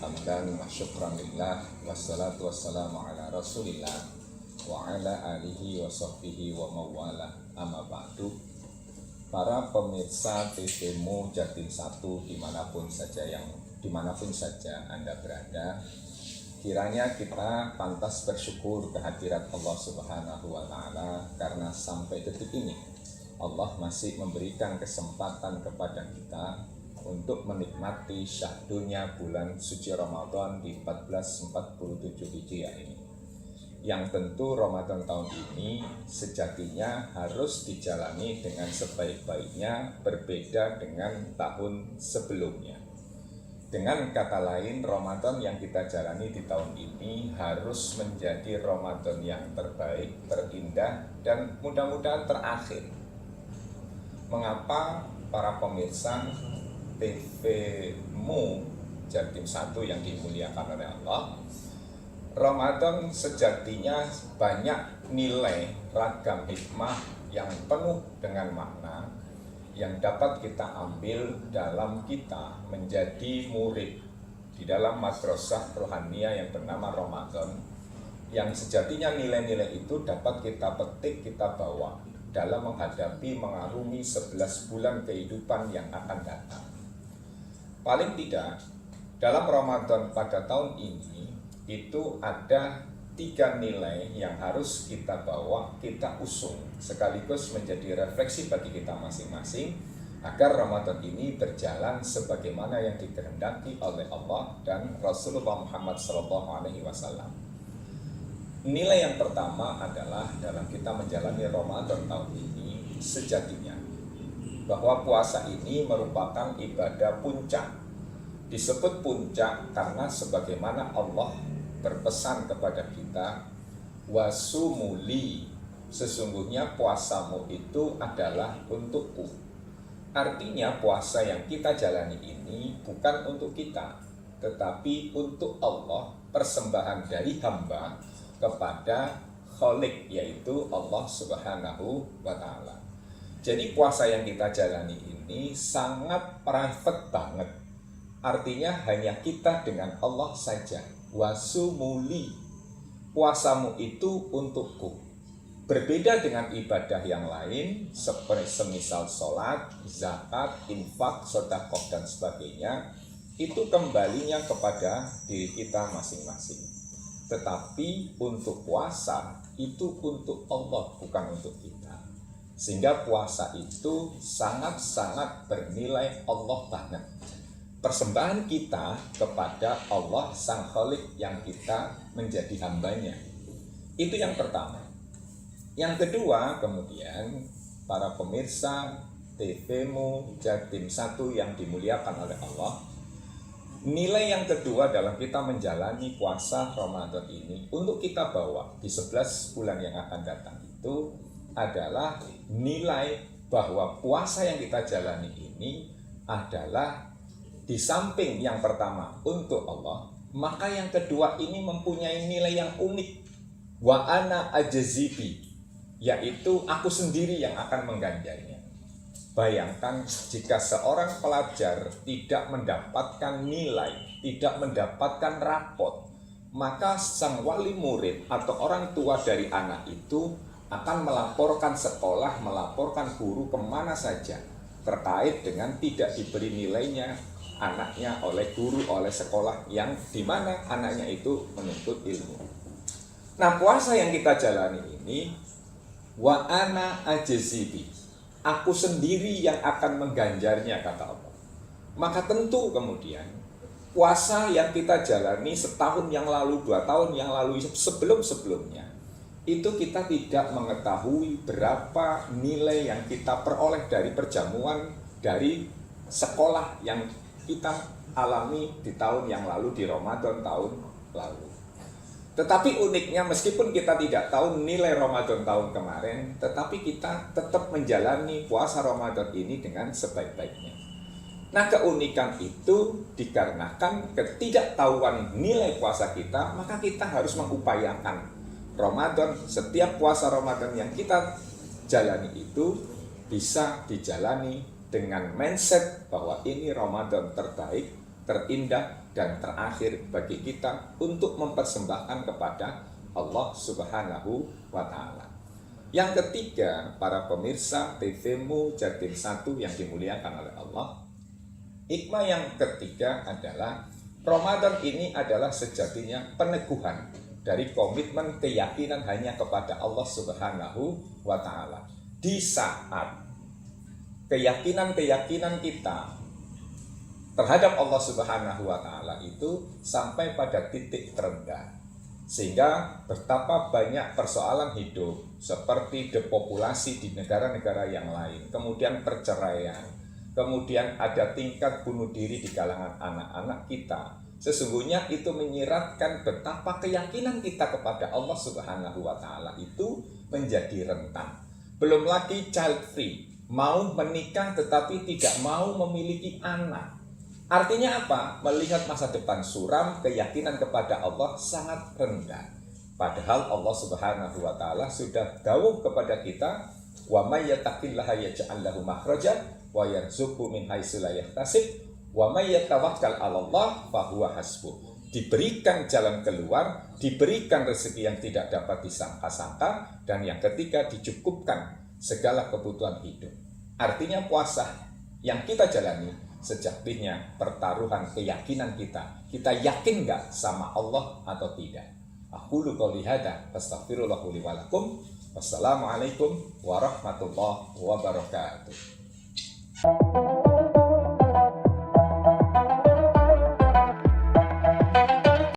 hamdan wa syukran lillah wassalatu wassalamu ala rasulillah wa ala alihi wa sahbihi wa mawala amma ba'du. Para pemirsa TVmu Jatim 1 dimanapun saja Anda berada, kiranya kita pantas bersyukur kehadirat Allah Subhanahu wa Ta'ala karena sampai detik ini Allah masih memberikan kesempatan kepada kita untuk menikmati syahdunya bulan suci Ramadan di 1447 Hijriah ini. Yang tentu Ramadan tahun ini sejatinya harus dijalani dengan sebaik-baiknya, berbeda dengan tahun sebelumnya. Dengan kata lain, Ramadan yang kita jalani di tahun ini harus menjadi Ramadan yang terbaik, terindah, dan mudah-mudahan terakhir. Mengapa para pemirsa TVmu Jatim 1 yang dimuliakan oleh Allah, Ramadan sejatinya banyak nilai ragam hikmah yang penuh dengan makna yang dapat kita ambil dalam kita menjadi murid di dalam madrasah rohania yang bernama Ramadan, yang sejatinya nilai-nilai itu dapat kita petik, kita bawa dalam menghadapi, mengarungi 11 bulan kehidupan yang akan datang. Paling tidak, dalam Ramadan pada tahun ini, itu ada 3 nilai yang harus kita bawa, kita usung, sekaligus menjadi refleksi bagi kita masing-masing, agar Ramadan ini berjalan sebagaimana yang dikehendaki oleh Allah dan Rasulullah Muhammad SAW. Nilai yang pertama adalah dalam kita menjalani Ramadan tahun ini, sejatinya bahwa puasa ini merupakan ibadah puncak. Disebut puncak karena sebagaimana Allah berpesan kepada kita, wasumuli, sesungguhnya puasamu itu adalah untukku. Artinya puasa yang kita jalani ini bukan untuk kita, tetapi untuk Allah, persembahan dari hamba kepada Khalik, yaitu Allah Subhanahu wa Ta'ala. Jadi puasa yang kita jalani ini sangat private banget. Artinya hanya kita dengan Allah saja. Wasumuli, puasamu itu untukku. Berbeda dengan ibadah yang lain seperti semisal sholat, zakat, infak, sedekah dan sebagainya, itu kembalinya kepada diri kita masing-masing. Tetapi untuk puasa itu untuk Allah, bukan untuk kita. Sehingga puasa itu sangat-sangat bernilai Allah banget. Persembahan kita kepada Allah Sang Khalik yang kita menjadi hambanya. Itu yang pertama. Yang kedua, kemudian para pemirsa TVmu Jatim 1 yang dimuliakan oleh Allah, nilai yang kedua dalam kita menjalani puasa Ramadan ini untuk kita bawa di 11 bulan yang akan datang itu adalah nilai bahwa puasa yang kita jalani ini adalah di samping yang pertama untuk Allah, maka yang kedua ini mempunyai nilai yang unik. Wa ana ajzibi, yaitu aku sendiri yang akan mengganjarnya. Bayangkan jika seorang pelajar tidak mendapatkan nilai, tidak mendapatkan rapot, maka sang wali murid atau orang tua dari anak itu akan melaporkan sekolah, melaporkan guru kemana saja terkait dengan tidak diberi nilainya anaknya oleh guru, oleh sekolah yang dimana anaknya itu menuntut ilmu. Nah, puasa yang kita jalani ini, wa ana ajzibi, aku sendiri yang akan mengganjarnya, kata Allah. Maka tentu kemudian puasa yang kita jalani setahun yang lalu, 2 tahun yang lalu, sebelum-sebelumnya, itu kita tidak mengetahui berapa nilai yang kita peroleh dari perjamuan, dari sekolah yang kita alami di tahun yang lalu, di Ramadan tahun lalu. Tetapi uniknya, meskipun kita tidak tahu nilai Ramadan tahun kemarin, tetapi kita tetap menjalani puasa Ramadan ini dengan sebaik-baiknya. Nah, keunikan itu dikarenakan ketidaktahuan nilai puasa kita, maka kita harus mengupayakan Ramadan, setiap puasa Ramadan yang kita jalani itu bisa dijalani dengan mindset bahwa ini Ramadan terbaik, terindah, dan terakhir bagi kita untuk mempersembahkan kepada Allah Subhanahu wa Ta'ala. Yang ketiga, para pemirsa TVmu Jatim 1 yang dimuliakan oleh Allah, hikmah yang ketiga adalah Ramadan ini adalah sejatinya peneguhan dari komitmen keyakinan hanya kepada Allah Subhanahu wa Ta'ala. Di saat keyakinan-keyakinan kita terhadap Allah Subhanahu wa Ta'ala itu sampai pada titik terendah, sehingga betapa banyak persoalan hidup seperti depopulasi di negara-negara yang lain, kemudian perceraian, kemudian ada tingkat bunuh diri di kalangan anak-anak kita. Sesungguhnya itu menyiratkan betapa keyakinan kita kepada Allah Subhanahu wa Ta'ala itu menjadi rentan. Belum lagi child free, mau menikah tetapi tidak mau memiliki anak. Artinya apa? Melihat masa depan suram, keyakinan kepada Allah sangat rendah. Padahal Allah Subhanahu wa Ta'ala sudah dawuh kepada kita, wa may yattaqillaha yaj'al lahu makhraja wa yarzuqhu min haitsu la yahtasib wa may yatawakkal 'alallah fa huwa hasbuh. Diberikan jalan keluar, diberikan rezeki yang tidak dapat disangka-sangka, dan yang ketiga dicukupkan segala kebutuhan hidup. Artinya puasa yang kita jalani sejatinya pertaruhan keyakinan kita. Kita yakin nggak sama Allah atau tidak? Aqulu qouli hadza astaghfirullah li wa lakum. Wassalamualaikum warahmatullahi wabarakatuh.